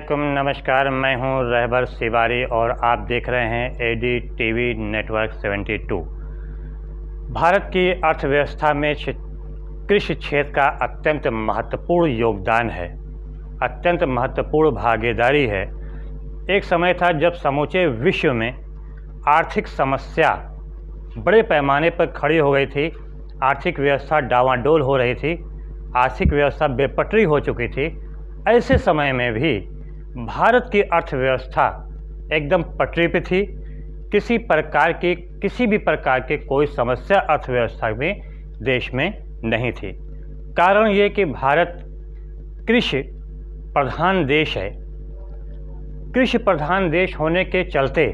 अस्सलामुअलैकुम, नमस्कार। मैं हूं रहबर सिवारी और आप देख रहे हैं एडी टीवी नेटवर्क 72। भारत की अर्थव्यवस्था में कृषि क्षेत्र का अत्यंत महत्वपूर्ण योगदान है, अत्यंत महत्वपूर्ण भागीदारी है। एक समय था जब समूचे विश्व में आर्थिक समस्या बड़े पैमाने पर खड़ी हो गई थी, आर्थिक व्यवस्था डावाडोल हो रही थी, आर्थिक व्यवस्था बेपटरी हो चुकी थी। ऐसे समय में भी भारत की अर्थव्यवस्था एकदम पटरी पे थी। किसी भी प्रकार की कोई समस्या अर्थव्यवस्था में देश में नहीं थी। कारण ये कि भारत कृषि प्रधान देश है। कृषि प्रधान देश होने के चलते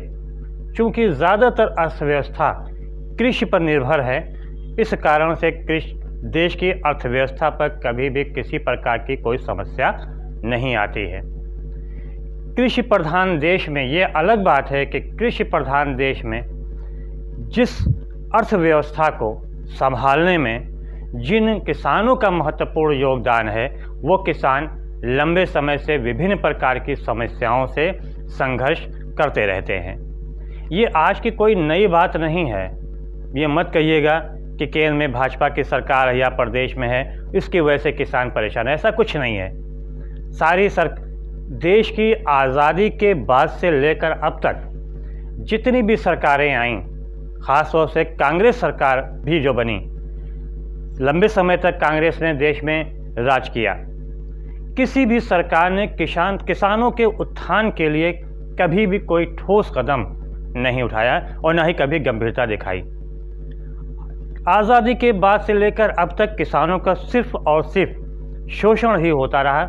चूँकि ज़्यादातर अर्थव्यवस्था कृषि पर निर्भर है, इस कारण से देश की अर्थव्यवस्था पर कभी भी किसी प्रकार की कोई समस्या नहीं आती है। कृषि प्रधान देश में ये अलग बात है कि कृषि प्रधान देश में जिस अर्थव्यवस्था को संभालने में जिन किसानों का महत्वपूर्ण योगदान है, वो किसान लंबे समय से विभिन्न प्रकार की समस्याओं से संघर्ष करते रहते हैं। ये आज की कोई नई बात नहीं है। ये मत कहिएगा कि केंद्र में भाजपा की सरकार है या प्रदेश में है, इसकी वजह से किसान परेशान है। ऐसा कुछ नहीं है। देश की आज़ादी के बाद से लेकर अब तक जितनी भी सरकारें आईं, ख़ास तौर से कांग्रेस सरकार भी जो बनी, लंबे समय तक कांग्रेस ने देश में राज किया। किसी भी सरकार ने किसानों के उत्थान के लिए कभी भी कोई ठोस कदम नहीं उठाया और ना ही कभी गंभीरता दिखाई। आज़ादी के बाद से लेकर अब तक किसानों का सिर्फ और सिर्फ शोषण ही होता रहा।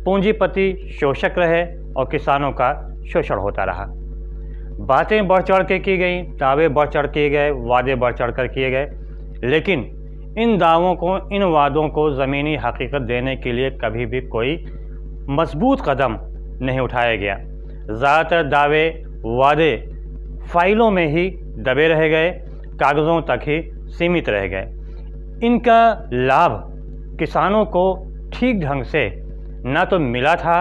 पूंजीपति शोषक रहे और किसानों का शोषण होता रहा। बातें बढ़ चढ़ के की गई, दावे बढ़ चढ़ किए गए, वादे बढ़ चढ़ कर किए गए, लेकिन इन इन वादों को ज़मीनी हकीकत देने के लिए कभी भी कोई मजबूत कदम नहीं उठाया गया। ज़्यादातर दावे वादे फाइलों में ही दबे रह गए, कागज़ों तक ही सीमित रह गए। इनका लाभ किसानों को ठीक ढंग से ना तो मिला था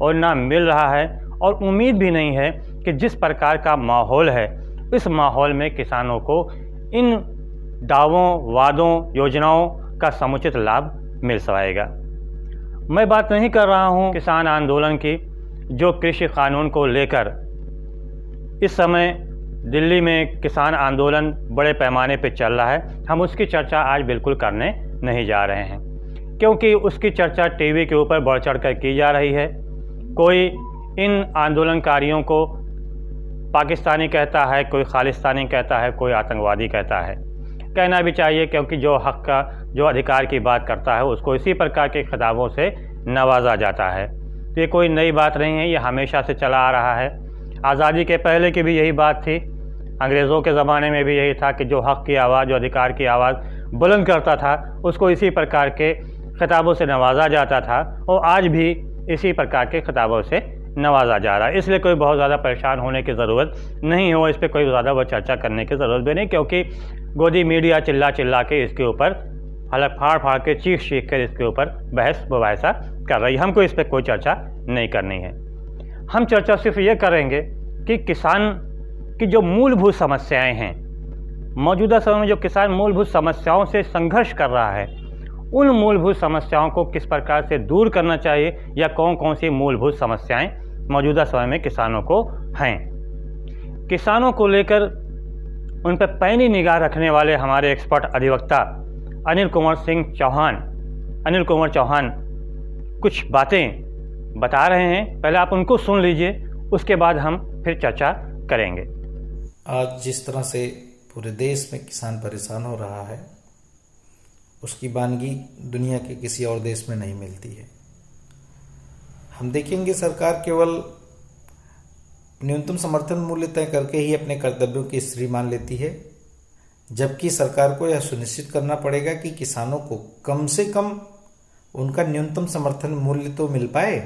और ना मिल रहा है, और उम्मीद भी नहीं है कि जिस प्रकार का माहौल है, इस माहौल में किसानों को इन दावों, वादों, योजनाओं का समुचित लाभ मिल सकेगा। मैं बात नहीं कर रहा हूं किसान आंदोलन की, जो कृषि कानून को लेकर इस समय दिल्ली में किसान आंदोलन बड़े पैमाने पर चल रहा है। हम उसकी चर्चा आज बिल्कुल करने नहीं जा रहे हैं, क्योंकि उसकी चर्चा टीवी के ऊपर बढ़ चढ़ कर की जा रही है। कोई इन आंदोलनकारियों को पाकिस्तानी कहता है, कोई खालिस्तानी कहता है, कोई आतंकवादी कहता है। कहना भी चाहिए, क्योंकि जो हक का, जो अधिकार की बात करता है, उसको इसी प्रकार के खिताबों से नवाजा जाता है। तो ये कोई नई बात नहीं है, ये हमेशा से चला आ रहा है। आज़ादी के पहले की भी यही बात थी, अंग्रेज़ों के ज़माने में भी यही था कि जो हक की आवाज़, जो अधिकार की आवाज़ बुलंद करता था, उसको इसी प्रकार के खिताबों से नवाजा जाता था, और आज भी इसी प्रकार के खिताबों से नवाजा जा रहा है। इसलिए कोई बहुत ज़्यादा परेशान होने की ज़रूरत नहीं हो, इस पर कोई ज़्यादा वो चर्चा करने की ज़रूरत भी नहीं, क्योंकि गोदी मीडिया चिल्ला चिल्ला के इसके ऊपर हलक फाड़ के चीख कर इसके ऊपर बहस मुबाहिसा कर रही है। हमको इस पर कोई चर्चा नहीं करनी है। हम चर्चा सिर्फ ये करेंगे कि किसान की जो मूलभूत समस्याएँ हैं, मौजूदा समय में जो किसान मूलभूत समस्याओं से संघर्ष कर रहा है, उन मूलभूत समस्याओं को किस प्रकार से दूर करना चाहिए, या कौन कौन सी मूलभूत समस्याएं मौजूदा समय में किसानों को हैं। किसानों को लेकर उन पर पैनी निगाह रखने वाले हमारे एक्सपर्ट अधिवक्ता अनिल कुंवर चौहान कुछ बातें बता रहे हैं। पहले आप उनको सुन लीजिए, उसके बाद हम फिर चर्चा करेंगे। आज जिस तरह से पूरे देश में किसान परेशान हो रहा है, उसकी वानगी दुनिया के किसी और देश में नहीं मिलती है। हम देखेंगे, सरकार केवल न्यूनतम समर्थन मूल्य तय करके ही अपने कर्तव्यों की श्रेय मान लेती है, जबकि सरकार को यह सुनिश्चित करना पड़ेगा कि किसानों को कम से कम उनका न्यूनतम समर्थन मूल्य तो मिल पाए।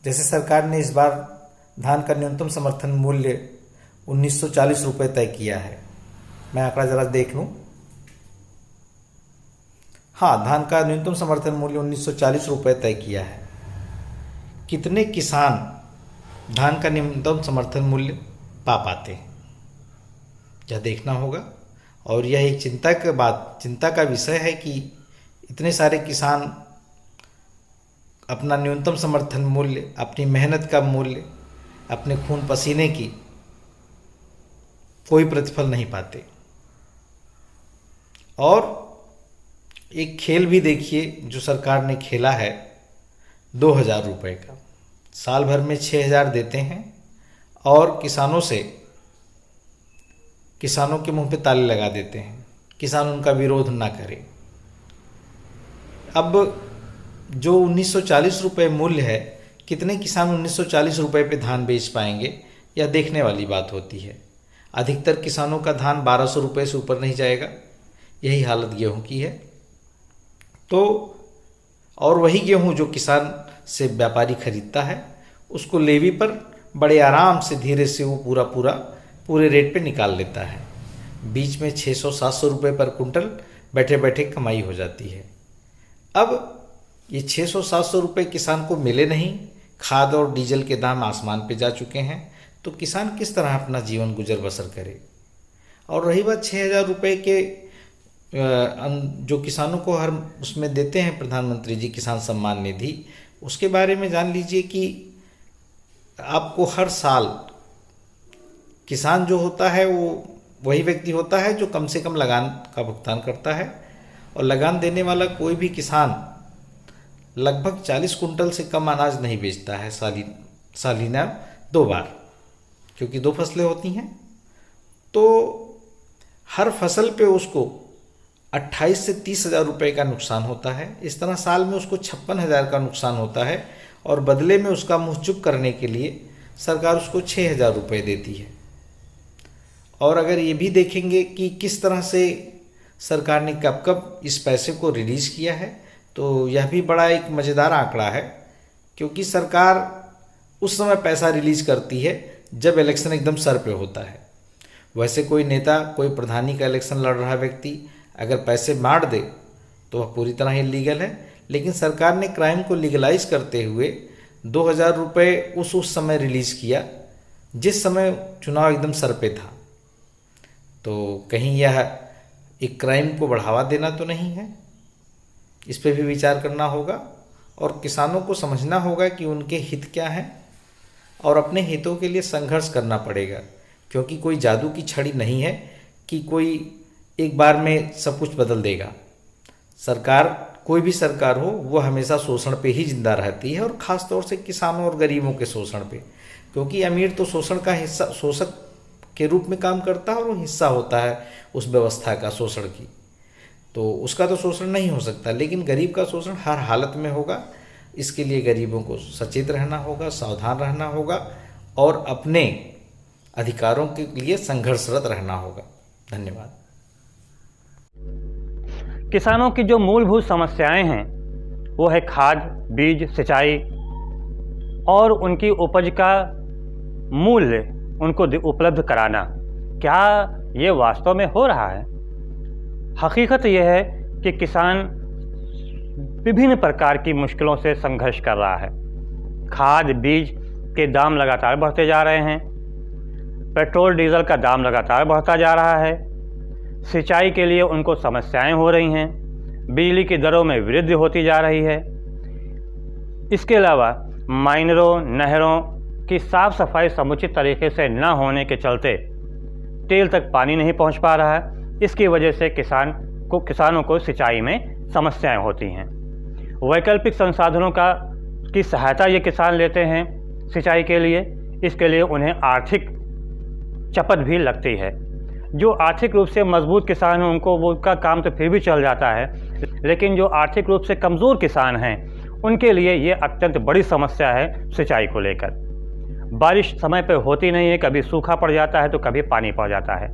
जैसे सरकार ने इस बार धान का न्यूनतम समर्थन मूल्य 1940 रुपये तय किया है। मैं आंकड़ा जरा देख लूँ। हाँ, धान का न्यूनतम समर्थन मूल्य 1940 रुपये तय किया है। कितने किसान धान का न्यूनतम समर्थन मूल्य पा पाते हैं, यह देखना होगा। और यह एक चिंता का विषय है कि इतने सारे किसान अपना न्यूनतम समर्थन मूल्य, अपनी मेहनत का मूल्य, अपने खून पसीने की कोई प्रतिफल नहीं पाते। और एक खेल भी देखिए जो सरकार ने खेला है 2000 रुपये का, साल भर में 6000 देते हैं और किसानों के मुंह पे ताले लगा देते हैं, किसान उनका विरोध ना करे। अब जो 1940 रुपये मूल्य है, कितने किसान 1940 रुपये पे धान बेच पाएंगे, यह देखने वाली बात होती है। अधिकतर किसानों का धान 1200 रुपये से ऊपर नहीं जाएगा, यही हालत गेहूं की है। तो और वही गेहूं जो किसान से व्यापारी खरीदता है, उसको लेवी पर बड़े आराम से धीरे से वो पूरे रेट पे निकाल लेता है। बीच में 600-700 रुपये पर कुंटल बैठे बैठे कमाई हो जाती है। अब ये 600-700 रुपये किसान को मिले नहीं, खाद और डीजल के दाम आसमान पे जा चुके हैं, तो किसान किस तरह अपना जीवन गुजर बसर करे। और रही बात 6000 रुपये के जो किसानों को हर उसमें देते हैं प्रधानमंत्री जी किसान सम्मान निधि, उसके बारे में जान लीजिए कि आपको हर साल किसान जो होता है वो वही व्यक्ति होता है जो कम से कम लगान का भुगतान करता है। और लगान देने वाला कोई भी किसान लगभग 40 कुंटल से कम अनाज नहीं बेचता है सालीना 2 बार, क्योंकि 2 फसलें होती हैं। तो हर फसल पे उसको 28 से 30 हज़ार रुपये का नुकसान होता है। इस तरह साल में उसको 56,000 का नुकसान होता है और बदले में उसका मुँह चुप करने के लिए सरकार उसको 6,000 रुपये देती है। और अगर ये भी देखेंगे कि किस तरह से सरकार ने कब कब इस पैसे को रिलीज़ किया है, तो यह भी बड़ा एक मज़ेदार आंकड़ा है, क्योंकि सरकार उस समय पैसा रिलीज़ करती है जब इलेक्शन एकदम सर पे होता है। वैसे कोई नेता, कोई प्रधानी का इलेक्शन लड़ रहा व्यक्ति अगर पैसे बांट दे तो वह पूरी तरह इलीगल है, लेकिन सरकार ने क्राइम को लीगलाइज करते हुए 2000 रुपये उस समय रिलीज़ किया जिस समय चुनाव एकदम सर पे था। तो कहीं यह एक क्राइम को बढ़ावा देना तो नहीं है, इस पे भी विचार करना होगा और किसानों को समझना होगा कि उनके हित क्या हैं और अपने हितों के लिए संघर्ष करना पड़ेगा, क्योंकि कोई जादू की छड़ी नहीं है कि कोई एक बार में सब कुछ बदल देगा। सरकार, कोई भी सरकार हो, वो हमेशा शोषण पे ही जिंदा रहती है और ख़ास तौर से किसानों और गरीबों के शोषण पे, क्योंकि अमीर तो शोषण का हिस्सा, शोषक के रूप में काम करता है और वो हिस्सा होता है उस व्यवस्था का शोषण की, तो उसका तो शोषण नहीं हो सकता, लेकिन गरीब का शोषण हर हालत में होगा। इसके लिए गरीबों को सचेत रहना होगा, सावधान रहना होगा और अपने अधिकारों के लिए संघर्षरत रहना होगा। धन्यवाद। किसानों की जो मूलभूत समस्याएं हैं वो है खाद, बीज, सिंचाई और उनकी उपज का मूल्य उनको उपलब्ध कराना। क्या ये वास्तव में हो रहा है? हकीकत यह है कि किसान विभिन्न प्रकार की मुश्किलों से संघर्ष कर रहा है। खाद, बीज के दाम लगातार बढ़ते जा रहे हैं, पेट्रोल डीजल का दाम लगातार बढ़ता जा रहा है, सिंचाई के लिए उनको समस्याएं हो रही हैं, बिजली की दरों में वृद्धि होती जा रही है। इसके अलावा माइनरों, नहरों की साफ सफाई समुचित तरीके से न होने के चलते टेल तक पानी नहीं पहुंच पा रहा है। इसकी वजह से किसानों को सिंचाई में समस्याएं होती हैं। वैकल्पिक संसाधनों की सहायता ये किसान लेते हैं सिंचाई के लिए, इसके लिए उन्हें आर्थिक चपत भी लगती है। जो आर्थिक रूप से मजबूत किसान हैं उनको उनका काम तो फिर भी चल जाता है, लेकिन जो आर्थिक रूप से कमज़ोर किसान हैं उनके लिए ये अत्यंत बड़ी समस्या है सिंचाई को लेकर। बारिश समय पर होती नहीं है, कभी सूखा पड़ जाता है तो कभी पानी पड़ जाता है,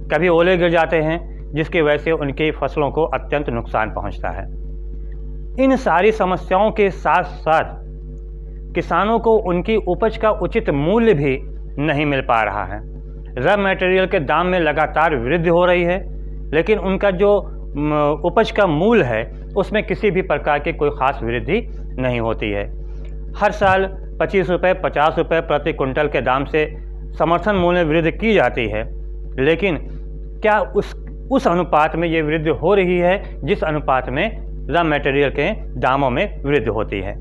कभी ओले गिर जाते हैं जिसकी वजह से उनकी फसलों को अत्यंत नुकसान पहुंचता है। इन सारी समस्याओं के साथ साथ किसानों को उनकी उपज का उचित मूल्य भी नहीं मिल पा रहा है। रॉ मटेरियल के दाम में लगातार वृद्धि हो रही है, लेकिन उनका जो उपज का मूल्य है उसमें किसी भी प्रकार की कोई ख़ास वृद्धि नहीं होती है। हर साल 25 रुपये 50 रुपये प्रति कुंटल के दाम से समर्थन मूल्य में वृद्धि की जाती है, लेकिन क्या उस अनुपात में ये वृद्धि हो रही है जिस अनुपात में रॉ मटेरियल के दामों में वृद्धि होती है।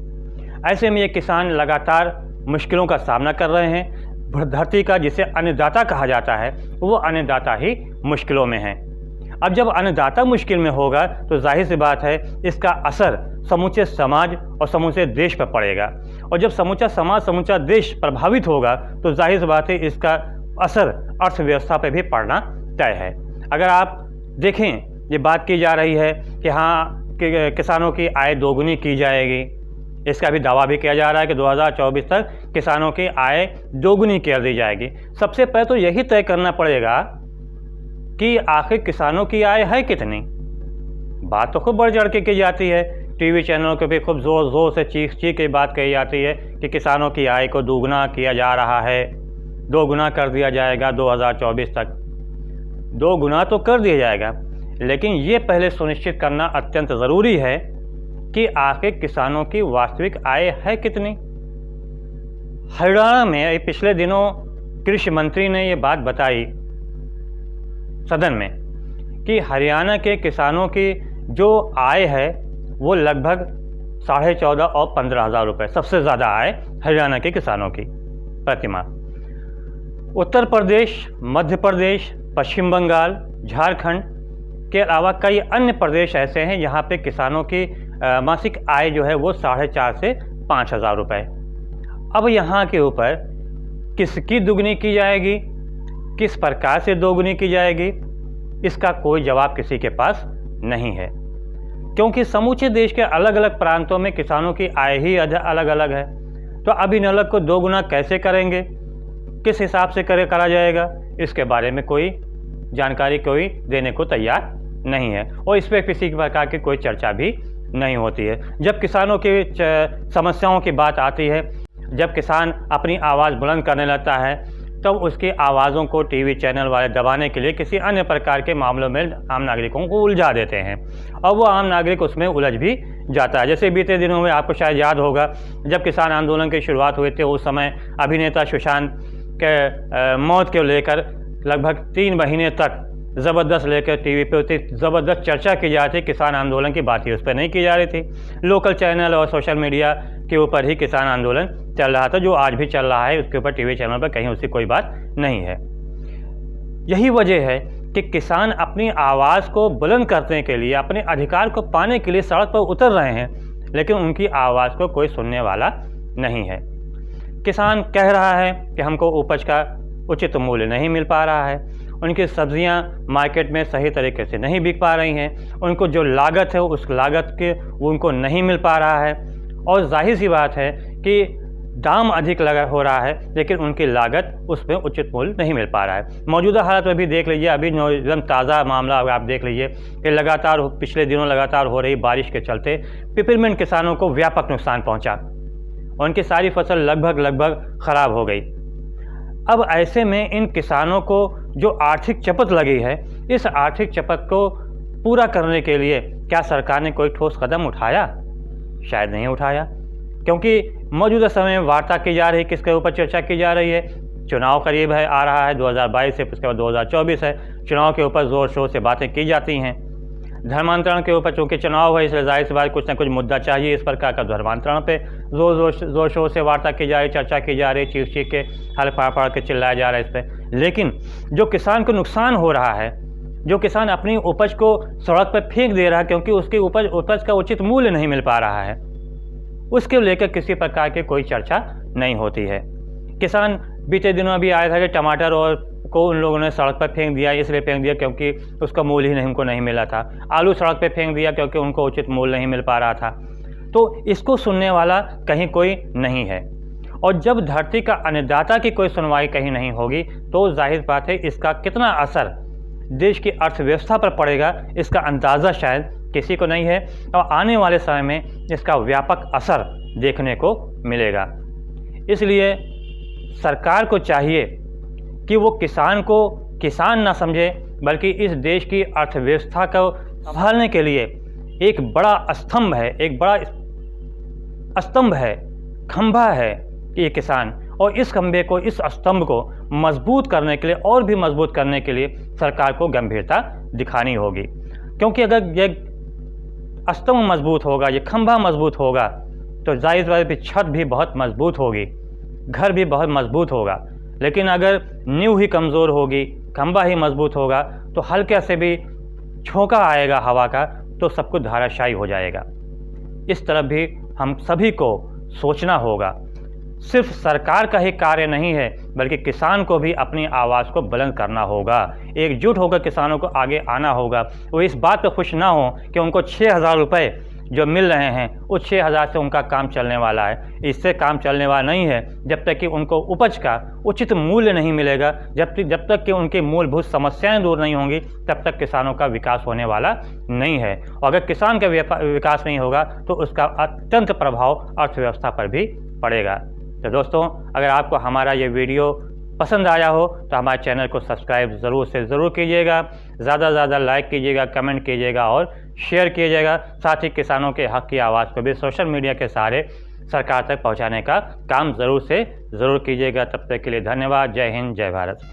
ऐसे में ये किसान लगातार मुश्किलों का सामना कर रहे हैं। धरती का जिसे अन्नदाता कहा जाता है वो अन्नदाता ही मुश्किलों में है। अब जब अन्नदाता मुश्किल में होगा तो जाहिर सी बात है इसका असर समूचे समाज और समूचे देश पर पड़ेगा, और जब समूचा समाज समूचा देश प्रभावित होगा तो जाहिर सी बात है इसका असर अर्थव्यवस्था पर भी पड़ना तय है। अगर आप देखें, ये बात की जा रही है कि हाँ कि किसानों की आय दोगुनी की जाएगी, इसका भी दावा भी किया जा रहा है कि 2024 तक किसानों की आय दोगुनी कर दी जाएगी। सबसे पहले तो यही तय करना पड़ेगा कि आखिर किसानों की आय है कितनी। बात तो खूब बढ़ चढ़ के की जाती है, टीवी चैनलों के भी खूब ज़ोर ज़ोर से चीख के बात कही जाती है कि किसानों की आय को दोगुना किया जा रहा है, 2 गुना कर दिया जाएगा 2024 तक। 2 गुना तो कर दिया जाएगा, लेकिन ये पहले सुनिश्चित करना अत्यंत ज़रूरी है कि आखिर किसानों की वास्तविक आय है कितनी। हरियाणा में पिछले दिनों कृषि मंत्री ने ये बात बताई सदन में कि हरियाणा के किसानों की जो आय है वो लगभग 14.5 और 15,000 रुपये, सबसे ज़्यादा आय हरियाणा के किसानों की प्रतिमाह। उत्तर प्रदेश, मध्य प्रदेश, पश्चिम बंगाल, झारखंड के अलावा कई अन्य प्रदेश ऐसे हैं यहाँ पे किसानों की मासिक आय जो है वो 4,500 से 5,000 रुपये। अब यहाँ के ऊपर किसकी दुगनी की जाएगी, किस प्रकार से दोगुनी की जाएगी, इसका कोई जवाब किसी के पास नहीं है, क्योंकि समूचे देश के अलग अलग प्रांतों में किसानों की आय ही अलग अलग है। तो अब इन अलग को दोगुना कैसे करेंगे, किस हिसाब से करा जाएगा, इसके बारे में कोई जानकारी कोई देने को तैयार नहीं है, और इस पर किसी प्रकार की कोई चर्चा भी नहीं होती है। जब किसानों की समस्याओं की बात आती है, जब किसान अपनी आवाज़ बुलंद करने लगता है, तब उसकी आवाज़ों को टीवी चैनल वाले दबाने के लिए किसी अन्य प्रकार के मामलों में आम नागरिकों को उलझा देते हैं, और वो आम नागरिक उसमें उलझ भी जाता है। जैसे बीते दिनों में आपको शायद याद होगा, जब किसान आंदोलन की शुरुआत हुई थी उस समय अभिनेता सुशांत के मौत को लेकर लगभग 3 महीने तक ज़बरदस्त लेकर टीवी पे ज़बरदस्त चर्चा की जा रही थी। किसान आंदोलन की बात ही उस पर नहीं की जा रही थी। लोकल चैनल और सोशल मीडिया के ऊपर ही किसान आंदोलन चल रहा था, जो आज भी चल रहा है। उसके ऊपर टीवी चैनल पर कहीं उसकी कोई बात नहीं है। यही वजह है कि किसान अपनी आवाज़ को बुलंद करने के लिए, अपने अधिकार को पाने के लिए सड़क पर उतर रहे हैं, लेकिन उनकी आवाज़ को कोई सुनने वाला नहीं है। किसान कह रहा है कि हमको उपज का उचित मूल्य नहीं मिल पा रहा है, उनकी सब्जियां मार्केट में सही तरीके से नहीं बिक पा रही हैं, उनको जो लागत है उस लागत के वो उनको नहीं मिल पा रहा है, और जाहिर सी बात है कि दाम अधिक हो रहा है लेकिन उनकी लागत उसमें उचित मूल्य नहीं मिल पा रहा है। मौजूदा हालत में भी देख लीजिए, अभी एकदम ताज़ा मामला आप देख लीजिए कि लगातार पिछले दिनों लगातार हो रही बारिश के चलते पिपरमिंट किसानों को व्यापक नुकसान पहुँचा, उनकी सारी फसल लगभग ख़राब हो गई। अब ऐसे में इन किसानों को जो आर्थिक चपत लगी है, इस आर्थिक चपत को पूरा करने के लिए क्या सरकार ने कोई ठोस कदम उठाया? शायद नहीं उठाया, क्योंकि मौजूदा समय में वार्ता की जा रही है, किसके ऊपर चर्चा की जा रही है। चुनाव करीब है, आ रहा है 2022 से, उसके बाद 2024 है। चुनाव के ऊपर ज़ोर शोर से बातें की जाती हैं। धर्मांतरण के ऊपर चूँकि चुनाव है, इसलिए जाहिर सी बात कुछ ना कुछ मुद्दा चाहिए। इस प्रकार का धर्मांतरण पे जोर शोर से वार्ता की जा रही, चर्चा की जा रही, चीख के हल पढ़ के चिल्लाया जा रहा है इस पर। लेकिन जो किसान को नुकसान हो रहा है, जो किसान अपनी उपज को सड़क पर फेंक दे रहा है क्योंकि उसकी उपज का उचित मूल्य नहीं मिल पा रहा है, उसके लेकर किसी प्रकार की कोई चर्चा नहीं होती है। किसान बीते दिनों भी आया था कि टमाटर और को उन लोगों ने सड़क पर फेंक दिया, इसलिए फेंक दिया क्योंकि उसका मूल्य ही नहीं उनको नहीं मिला था। आलू सड़क पर फेंक दिया क्योंकि उनको उचित मूल्य नहीं मिल पा रहा था। तो इसको सुनने वाला कहीं कोई नहीं है, और जब धरती का अन्नदाता की कोई सुनवाई कहीं नहीं होगी तो जाहिर बात है इसका कितना असर देश की अर्थव्यवस्था पर पड़ेगा, इसका अंदाज़ा शायद किसी को नहीं है, और आने वाले समय में इसका व्यापक असर देखने को मिलेगा। इसलिए सरकार को चाहिए कि वो किसान को किसान ना समझे, बल्कि इस देश की अर्थव्यवस्था को संभालने के लिए एक बड़ा स्तंभ है, एक बड़ा स्तंभ है खंभा है ये किसान, और इस खंभे को, इस स्तंभ को मजबूत करने के लिए और भी मजबूत करने के लिए सरकार को गंभीरता दिखानी होगी। क्योंकि अगर ये स्तंभ मजबूत होगा, ये खंभा मजबूत होगा, तो जाहिर बात है छत भी बहुत मजबूत होगी, घर भी बहुत मजबूत होगा। लेकिन अगर नींव ही कमज़ोर होगी, खंभा ही मजबूत होगा, तो हल्के से भी झोंका आएगा हवा का तो सब कुछ धाराशायी हो जाएगा। इस तरफ भी हम सभी को सोचना होगा। सिर्फ सरकार का ही कार्य नहीं है, बल्कि किसान को भी अपनी आवाज़ को बुलंद करना होगा। एकजुट होकर किसानों को आगे आना होगा। वो इस बात पर खुश ना हो कि उनको 6,000 रुपये जो मिल रहे हैं उस 6,000 से उनका काम चलने वाला है। इससे काम चलने वाला नहीं है जब तक कि उनको उपज का उचित मूल्य नहीं मिलेगा, जब तक कि उनकी मूलभूत समस्याएं दूर नहीं होंगी, तब तक किसानों का विकास होने वाला नहीं है। और अगर किसान का विकास नहीं होगा तो उसका अत्यंत प्रभाव अर्थव्यवस्था पर भी पड़ेगा। तो दोस्तों, अगर आपको हमारा ये वीडियो पसंद आया हो तो हमारे चैनल को सब्सक्राइब ज़रूर से ज़रूर कीजिएगा, ज़्यादा से ज़्यादा लाइक कीजिएगा, कमेंट कीजिएगा और शेयर कीजिएगा। साथ ही किसानों के हक़ की आवाज़ को भी सोशल मीडिया के सहारे सरकार तक पहुंचाने का काम ज़रूर से ज़रूर कीजिएगा। तब तक के लिए धन्यवाद। जय हिंद, जय भारत।